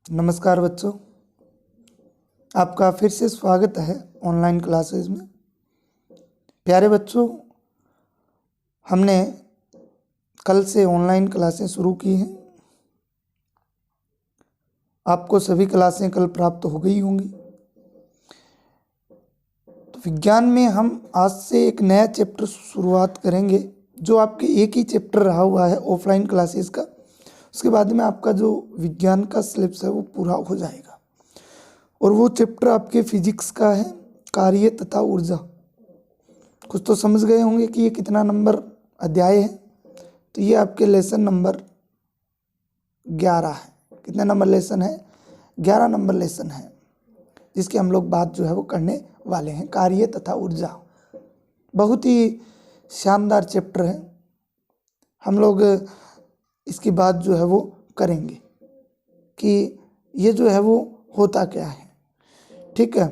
नमस्कार बच्चों, आपका फिर से स्वागत है ऑनलाइन क्लासेस में। प्यारे बच्चों, हमने कल से ऑनलाइन क्लासें शुरू की हैं। आपको सभी क्लासें कल प्राप्त हो गई होंगी। तो विज्ञान में हम आज से एक नया चैप्टर शुरुआत करेंगे, जो आपके एक ही चैप्टर रहा हुआ है ऑफलाइन क्लासेस का। उसके बाद में आपका जो विज्ञान का सिलेबस है वो पूरा हो जाएगा, और वो चैप्टर आपके फिजिक्स का है, कार्य तथा ऊर्जा। कुछ तो समझ गए होंगे कि ये कितना नंबर अध्याय है। तो ये आपके लेसन नंबर 11 है। कितने नंबर लेसन है? 11 नंबर लेसन है, जिसकी हम लोग बात जो है वो करने वाले हैं, कार्य तथा ऊर्जा। बहुत ही शानदार चैप्टर है। हम लोग इसकी बात जो है वो करेंगे कि ये जो है वो होता क्या है। ठीक है,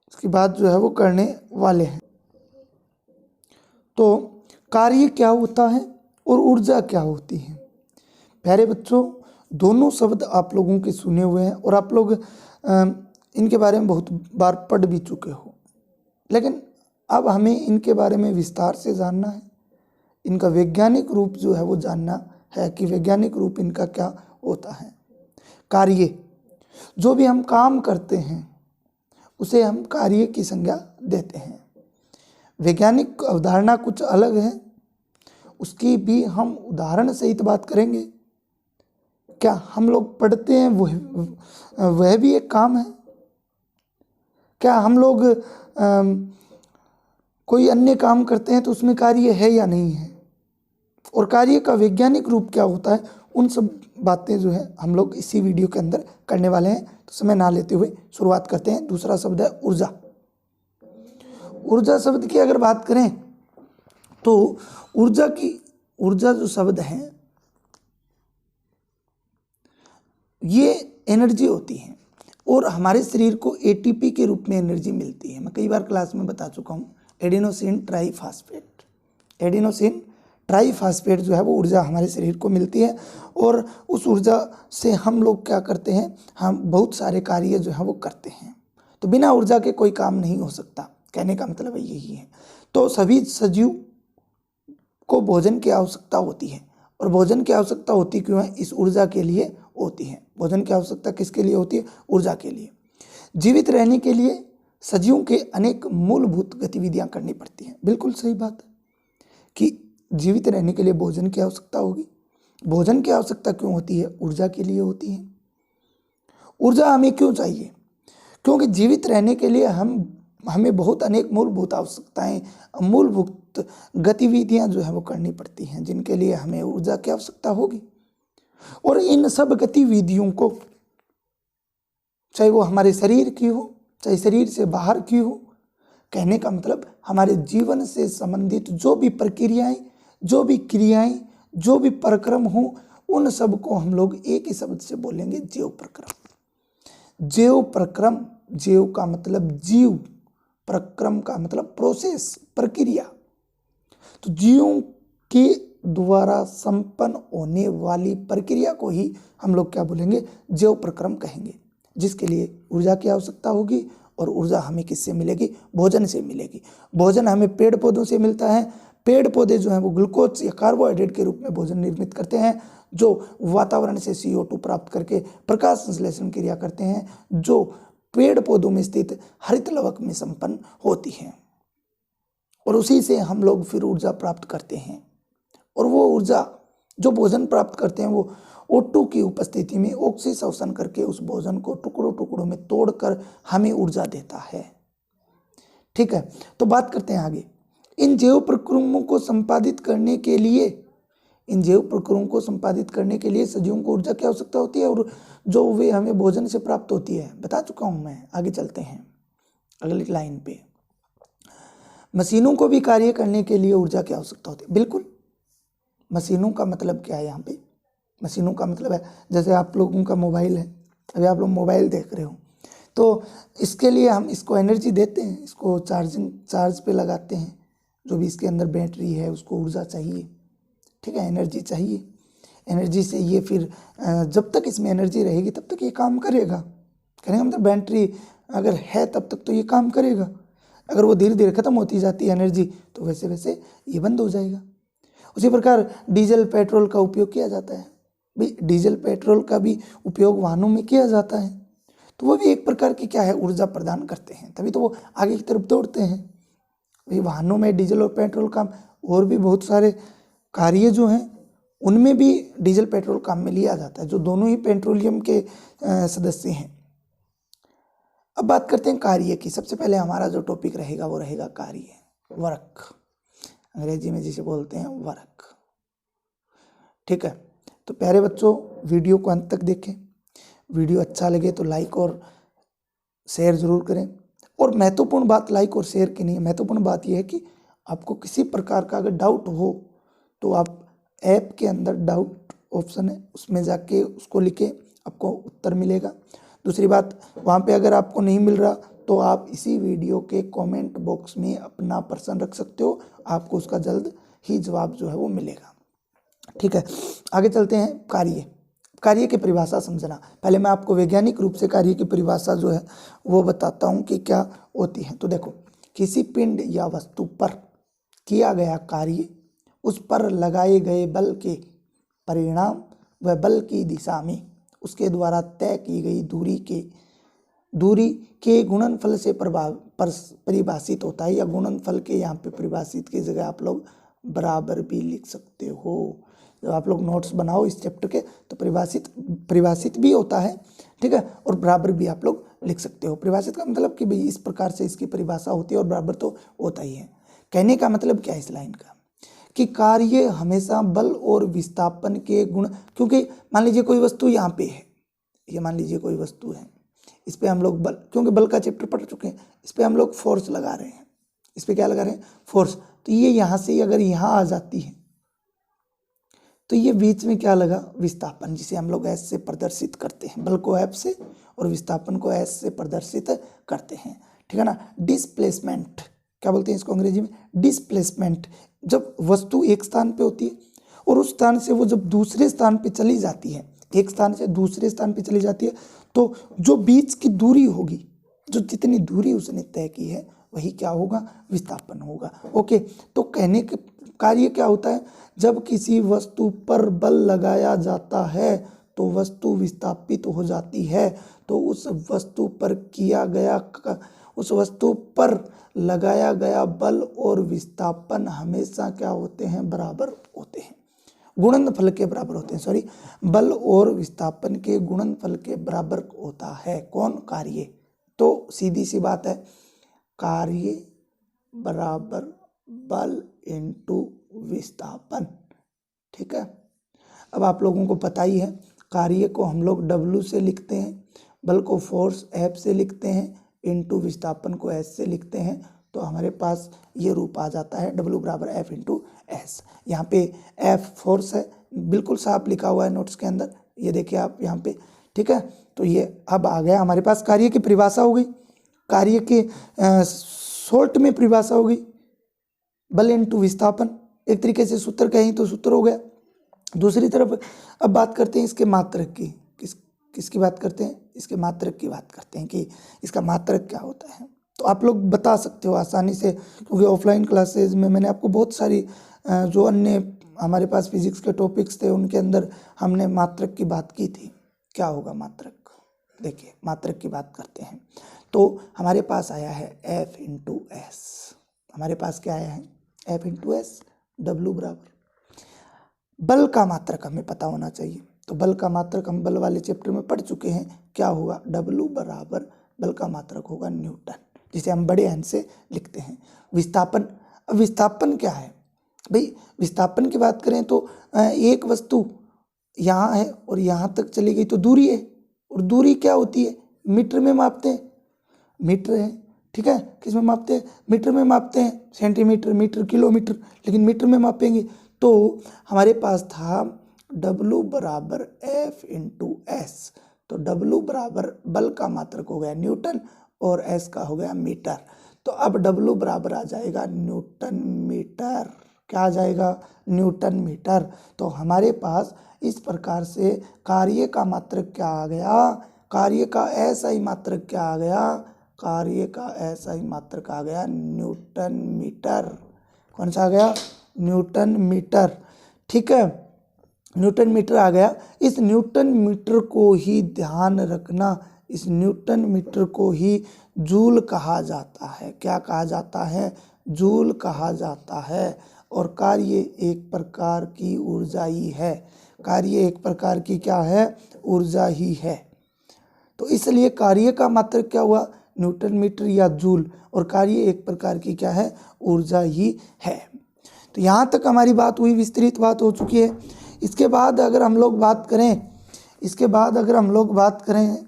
इसकी बात जो है वो करने वाले हैं। तो कार्य क्या होता है और ऊर्जा क्या होती है? प्यारे बच्चों, दोनों शब्द आप लोगों के सुने हुए हैं और आप लोग इनके बारे में बहुत बार पढ़ भी चुके हो, लेकिन अब हमें इनके बारे में विस्तार से जानना है। इनका वैज्ञानिक रूप जो है वो जानना है कि वैज्ञानिक रूप इनका क्या होता है। कार्य, जो भी हम काम करते हैं उसे हम कार्य की संज्ञा देते हैं। वैज्ञानिक अवधारणा कुछ अलग है, उसकी भी हम उदाहरण सहित बात करेंगे। क्या हम लोग पढ़ते हैं वह भी एक काम है? क्या हम लोग कोई अन्य काम करते हैं तो उसमें कार्य है या नहीं है? और कार्य का वैज्ञानिक रूप क्या होता है, उन सब बातें जो है हम लोग इसी वीडियो के अंदर करने वाले हैं। तो समय ना लेते हुए शुरुआत करते हैं। दूसरा शब्द है ऊर्जा। ऊर्जा शब्द की अगर बात करें तो ऊर्जा जो शब्द है ये एनर्जी होती है, और हमारे शरीर को एटीपी के रूप में एनर्जी मिलती है। मैं कई बार क्लास में बता चुका हूँ, एडिनोसिन ट्राईफास्फेट। एडिनोसिन ट्राईफास्फेट जो है वो ऊर्जा हमारे शरीर को मिलती है, और उस ऊर्जा से हम लोग क्या करते हैं, हम बहुत सारे कार्य जो है वो करते हैं। तो बिना ऊर्जा के कोई काम नहीं हो सकता, कहने का मतलब यही है। तो सभी सजीव को भोजन की आवश्यकता होती है, और भोजन की आवश्यकता होती क्यों है? इस ऊर्जा के लिए होती है। भोजन की आवश्यकता किसके लिए होती है? ऊर्जा के लिए। जीवित रहने के लिए सजीवों के अनेक मूलभूत गतिविधियां करनी पड़ती हैं। बिल्कुल सही बात है कि जीवित रहने के लिए भोजन की आवश्यकता होगी। भोजन की आवश्यकता क्यों होती है? ऊर्जा के लिए होती है। ऊर्जा हमें क्यों चाहिए? क्योंकि जीवित रहने के लिए हमें बहुत अनेक मूलभूत आवश्यकताएं, मूलभूत गतिविधियां जो है वो करनी पड़ती हैं, जिनके लिए हमें ऊर्जा की आवश्यकता होगी। और इन सब गतिविधियों को, चाहे वो हमारे शरीर की हो, चाहे शरीर से बाहर की हो, कहने का मतलब हमारे जीवन से संबंधित जो भी प्रक्रियाएं, जो भी क्रियाएं, जो भी प्रक्रम हो, उन सब को हम लोग एक ही शब्द से बोलेंगे, जीव प्रक्रम। जीव प्रक्रम, जीव का मतलब जीव, प्रक्रम का मतलब प्रोसेस, प्रक्रिया। तो जीवों के द्वारा संपन्न होने वाली प्रक्रिया को ही हम लोग क्या बोलेंगे? जीव प्रक्रम कहेंगे, जिसके लिए ऊर्जा की आवश्यकता होगी। और ऊर्जा हमें किससे मिलेगी? भोजन से मिलेगी। भोजन हमें पेड़ पौधों से मिलता है। पेड़ पौधे जो हैं वो ग्लूकोज या कार्बोहाइड्रेट के रूप में भोजन निर्मित करते हैं, जो वातावरण से CO2 प्राप्त करके प्रकाश संश्लेषण क्रिया करते हैं, जो पेड़ पौधों में स्थित हरित लवक में संपन्न होती है। और उसी से हम लोग फिर ऊर्जा प्राप्त करते हैं। और वो ऊर्जा जो भोजन प्राप्त करते हैं वो O2 की उपस्थिति में ऑक्सीशोषण करके उस भोजन को टुकड़ों टुकड़ों में तोड़कर हमें ऊर्जा देता है। ठीक है, तो बात करते हैं आगे। इन जैव प्रक्रियाओं को संपादित करने के लिए सजीवों को ऊर्जा की आवश्यकता होती है, और जो वे हमें भोजन से प्राप्त होती है, बता चुका हूं मैं। आगे चलते हैं अगली लाइन पे। मशीनों को भी कार्य करने के लिए ऊर्जा की आवश्यकता होती है। बिल्कुल, मशीनों का मतलब क्या है यहाँ पे? मशीनों का मतलब है, जैसे आप लोगों का मोबाइल है, अभी आप लोग मोबाइल देख रहे हो, तो इसके लिए हम इसको एनर्जी देते हैं, इसको चार्ज पे लगाते हैं। जो भी इसके अंदर बैटरी है उसको ऊर्जा चाहिए, ठीक है, एनर्जी चाहिए। एनर्जी से ये फिर जब तक इसमें एनर्जी रहेगी तब तक ये काम करेगा। कहने का मतलब बैटरी अगर है तब तक तो ये काम करेगा, अगर वो धीरे धीरे ख़त्म होती जाती है एनर्जी तो वैसे वैसे ये बंद हो जाएगा। उसी प्रकार डीजल पेट्रोल का उपयोग किया जाता है, भाई डीजल पेट्रोल का भी उपयोग वाहनों में किया जाता है, तो वो भी एक प्रकार की क्या है, ऊर्जा प्रदान करते हैं, तभी तो वो आगे की तरफ दौड़ते हैं। भाई वाहनों में डीजल और पेट्रोल का और भी बहुत सारे कार्य जो हैं उनमें भी डीजल पेट्रोल काम में लिया जाता है, जो दोनों ही पेट्रोलियम के सदस्य हैं। अब बात करते हैं कार्य की। सबसे पहले हमारा जो टॉपिक रहेगा वो रहेगा कार्य, वर्क, अंग्रेजी में जिसे बोलते हैं वर्क। ठीक है, तो प्यारे बच्चों वीडियो को अंत तक देखें, वीडियो अच्छा लगे तो लाइक और शेयर ज़रूर करें। और महत्वपूर्ण बात लाइक और शेयर की नहीं है, महत्वपूर्ण बात यह है कि आपको किसी प्रकार का अगर डाउट हो तो आप ऐप के अंदर डाउट ऑप्शन है उसमें जाके उसको लिखें, आपको उत्तर मिलेगा। दूसरी बात, वहाँ पे अगर आपको नहीं मिल रहा तो आप इसी वीडियो के कमेंट बॉक्स में अपना प्रश्न रख सकते हो, आपको उसका जल्द ही जवाब जो है वो मिलेगा। ठीक है, आगे चलते हैं। कार्य, कार्य की परिभाषा समझना। पहले मैं आपको वैज्ञानिक रूप से कार्य की परिभाषा जो है वो बताता हूँ कि क्या होती है। तो देखो, किसी पिंड या वस्तु पर किया गया कार्य उस पर लगाए गए बल के परिणाम व बल की दिशा में उसके द्वारा तय की गई दूरी के गुणनफल से परिभाषित होता है, या गुणनफल के यहाँ पे परिभाषित की जगह आप लोग बराबर भी लिख सकते हो। जब आप लोग नोट्स बनाओ इस चैप्टर के तो परिभाषित भी होता है, ठीक है, और बराबर भी आप लोग लिख सकते हो। परिभाषित का मतलब कि भाई इस प्रकार से इसकी परिभाषा होती है, और बराबर तो होता ही है। कहने का मतलब क्या है इस लाइन का, कि कार्य हमेशा बल और विस्थापन के गुण, क्योंकि मान लीजिए कोई वस्तु यहाँ पे है, ये मान लीजिए कोई वस्तु है, इस पर हम लोग बल, क्योंकि बल का चैप्टर पढ़ चुके हैं, इस पर हम लोग फोर्स लगा रहे हैं, इस पर क्या लगा रहे हैं, फोर्स। तो ये यहाँ से अगर यहाँ आ जाती है तो ये बीच में क्या लगा, विस्थापन, जिसे हम लोग एस से प्रदर्शित करते हैं, बल को एफ से और विस्थापन को एस से प्रदर्शित करते हैं। ठीक है ना। डिस्प्लेसमेंट, क्या बोलते हैं इसको अंग्रेजी में, डिस्प्लेसमेंट। जब वस्तु एक स्थान पे होती है और उस स्थान से वो जब दूसरे स्थान पे चली जाती है, एक स्थान से दूसरे स्थान पे चली जाती है, तो जो बीच की दूरी होगी, जो जितनी दूरी उसने तय की है वही क्या होगा, विस्थापन होगा। ओके, तो कहने के कार्य क्या होता है, जब किसी वस्तु पर बल लगाया जाता है तो वस्तु विस्थापित हो जाती है, तो उस वस्तु पर लगाया गया बल और विस्थापन हमेशा क्या होते हैं, बराबर होते हैं, गुणनफल के बराबर होते हैं। सॉरी, बल और विस्थापन के गुणनफल के बराबर होता है कौन, कार्य। तो सीधी सी बात है, कार्य बराबर बल इंटू विस्थापन। ठीक है, अब आप लोगों को पता ही है, कार्य को हम लोग W से लिखते हैं, बल को फोर्स F से लिखते हैं, इंटू विस्थापन को S से लिखते हैं, तो हमारे पास ये रूप आ जाता है W बराबर F इंटू S। यहाँ पे F फोर्स है, बिल्कुल साफ लिखा हुआ है नोट्स के अंदर, ये देखिए आप यहाँ पे। ठीक है, तो ये अब आ गया हमारे पास, कार्य की परिभाषा हो गई, कार्य के शॉर्ट में परिभाषा हो गई, बल इंटू विस्थापन, एक तरीके से सूत्र कहें तो सूत्र हो गया। दूसरी तरफ अब बात करते हैं इसके मात्रक की, किसकी बात करते हैं, इसके मात्रक की बात करते हैं कि इसका मात्रक क्या होता है। तो आप लोग बता सकते हो आसानी से, क्योंकि ऑफलाइन क्लासेज में मैंने आपको बहुत सारी जो अन्य हमारे पास फिजिक्स के टॉपिक्स थे उनके अंदर हमने मात्रक की बात की थी। क्या होगा मात्रक, देखिए मात्रक की बात करते हैं तो हमारे पास आया है F इंटू एस, हमारे पास क्या आया है, F इंटू एस, W बराबर बल का मात्रक हमें पता होना चाहिए। तो बल का मात्रक हम बल वाले चैप्टर में पढ़ चुके हैं, क्या होगा, W बराबर बल का मात्रक होगा न्यूटन, जिसे हम बड़े एन से लिखते हैं। विस्थापन, अब विस्थापन क्या है भाई, विस्थापन की बात करें तो एक वस्तु यहाँ है और यहाँ तक चली गई तो दूरी है, और दूरी क्या होती है, मीटर में मापते हैं, मीटर है। ठीक है, किस में मापते हैं, मीटर में मापते हैं, सेंटीमीटर, मीटर, किलोमीटर, लेकिन मीटर में मापेंगे। तो हमारे पास था W बराबर F इंटू एस, तो W बराबर बल का मात्रक हो गया न्यूटन और S का हो गया मीटर। तो अब W बराबर आ जाएगा न्यूटन मीटर। क्या आ जाएगा, न्यूटन मीटर। तो हमारे पास इस प्रकार से कार्य का मात्रक क्या आ गया, कार्य का एसआई मात्रक क्या आ गया, कार्य का एसआई मात्रक आ गया न्यूटन मीटर। कौन सा आ गया, न्यूटन मीटर। ठीक है, न्यूटन मीटर आ गया। इस न्यूटन मीटर को ही ध्यान रखना, इस न्यूटन मीटर को ही जूल कहा जाता है। क्या कहा जाता है, जूल कहा जाता है। और कार्य एक प्रकार की ऊर्जा ही है, कार्य एक प्रकार की क्या है, ऊर्जा ही है। तो इसलिए कार्य का मात्रक क्या हुआ, न्यूटन मीटर या जूल, और कार्य एक प्रकार की क्या है, ऊर्जा ही है। तो यहाँ तक हमारी बात हुई, विस्तृत बात हो चुकी है। इसके बाद अगर हम लोग बात करें,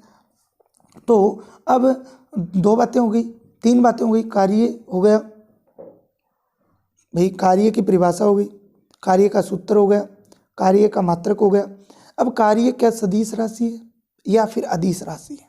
तो अब दो बातें हो गई, तीन बातें हो गई। कार्य हो गया भाई, कार्य की परिभाषा हो गई, कार्य का सूत्र हो गया, कार्य का मात्रक हो गया। अब कार्य क्या सदिश राशि है या फिर अदिश राशि है?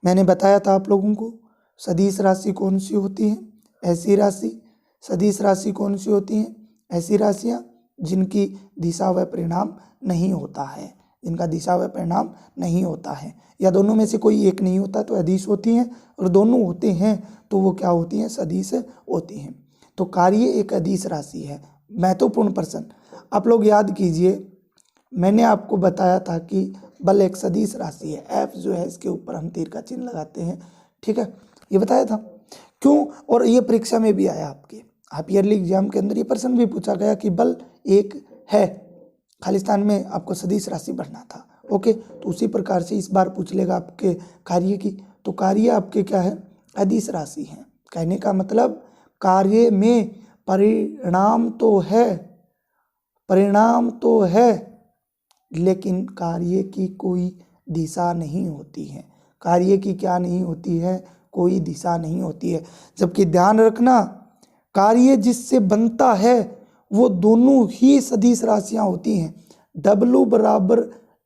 मैंने बताया था आप लोगों को, सदिश राशि कौन सी होती है, ऐसी राशि। सदिश राशि कौन सी होती हैं, ऐसी राशियाँ जिनकी दिशा व परिणाम नहीं होता है, जिनका दिशा व परिणाम नहीं होता है, या दोनों में से कोई एक नहीं होता तो अदिश होती हैं, और दोनों होते हैं तो वो क्या होती हैं, सदिश होती हैं। तो कार्य एक अदिश राशि है। महत्वपूर्ण प्रश्न आप लोग याद कीजिए, मैंने आपको बताया था कि बल एक सदिश राशि है, एफ जो है इसके ऊपर हम तीर का चिन्ह लगाते हैं। ठीक है, ये बताया था क्यों, और ये परीक्षा में भी आया आपके हाफ ईयरली एग्जाम के अंदर ये प्रश्न भी पूछा गया कि बल एक है, खालिस्तान में आपको सदिश राशि बढ़ना था। ओके, तो उसी प्रकार से इस बार पूछ लेगा आपके कार्य की। तो कार्य आपके क्या है, अदिश राशि है। कहने का मतलब कार्य में परिणाम तो है, लेकिन कार्य की कोई दिशा नहीं होती है। कार्य की क्या नहीं होती है, कोई दिशा नहीं होती है। जबकि ध्यान रखना, कार्य जिससे बनता है वो दोनों ही सदिश राशियां होती हैं। W बराबर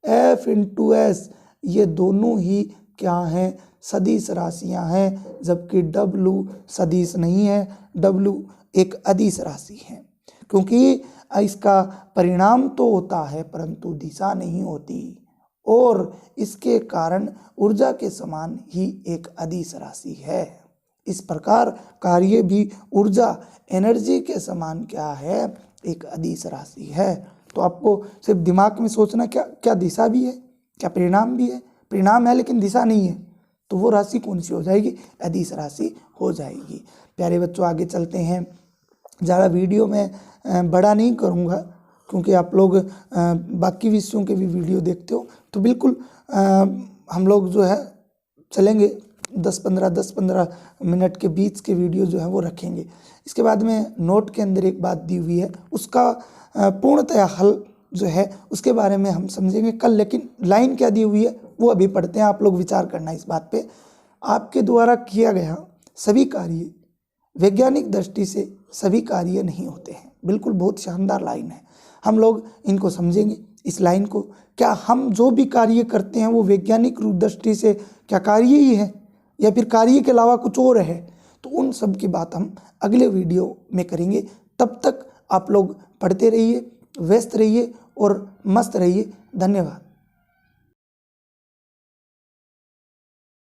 F इंटू एस, ये दोनों ही क्या हैं, सदिश राशियां हैं। जबकि W सदिश नहीं है, W एक अदिश राशि है, क्योंकि इसका परिणाम तो होता है परंतु दिशा नहीं होती, और इसके कारण ऊर्जा के समान ही एक अदिश राशि है। इस प्रकार कार्य भी ऊर्जा, एनर्जी के समान क्या है, एक अदिश राशि है। तो आपको सिर्फ दिमाग में सोचना, क्या दिशा भी है, क्या परिणाम भी है, परिणाम है लेकिन दिशा नहीं है, तो वो राशि कौन सी हो जाएगी, अदिश राशि हो जाएगी। प्यारे बच्चों, आगे चलते हैं। ज़्यादा वीडियो में बड़ा नहीं करूँगा, क्योंकि आप लोग बाकी विषयों के भी वीडियो देखते हो, तो बिल्कुल हम लोग जो है चलेंगे 10-15 मिनट के बीच के वीडियो जो है वो रखेंगे। इसके बाद में नोट के अंदर एक बात दी हुई है, उसका पूर्णतया हल जो है उसके बारे में हम समझेंगे कल। लेकिन लाइन क्या दी हुई है वो अभी पढ़ते हैं, आप लोग विचार करना इस बात पे। आपके द्वारा किया गया सभी कार्य वैज्ञानिक दृष्टि से सभी कार्य नहीं होते हैं। बिल्कुल बहुत शानदार लाइन है, हम लोग इनको समझेंगे इस लाइन को। क्या हम जो भी कार्य करते हैं वो वैज्ञानिक रूप दृष्टि से क्या कार्य ही है, या फिर कार्य के अलावा कुछ और है, तो उन सब की बात हम अगले वीडियो में करेंगे। तब तक आप लोग पढ़ते रहिए, व्यस्त रहिए और मस्त रहिए। धन्यवाद।